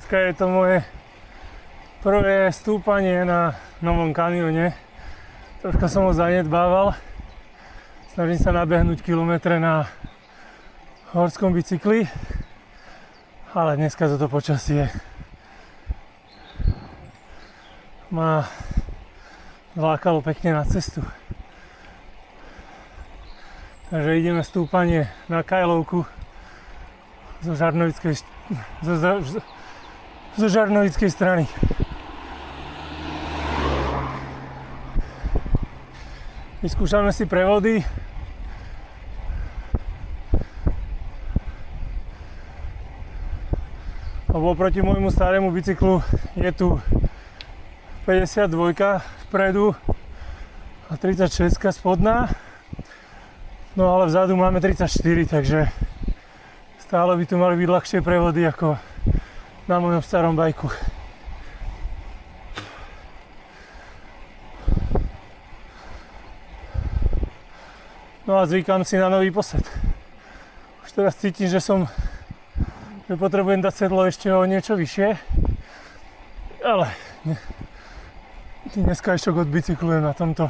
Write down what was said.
Dneska je to moje prvé stúpanie na novom kanióne. Troška som ho zanedbával. Snažím sa nabehnúť kilometre na horskom bicykli. Ale dneska toto počasie ma zlákalo pekne na cestu. Takže ideme stúpanie na Kajlovku zo Žarnovickej strany. Vyskúšame si prevody. Lebo oproti môjmu starému bicyklu je tu 52 vpredu a 36 spodná. No ale vzadu máme 34, takže stále by tu mali byť ľahšie prevody ako na mojom starom bajku. No a zvykám si na nový posed. Už teraz cítim, že potrebujem dať sedlo ešte o niečo vyššie. Ale dneska ešte odbicyklujem na tomto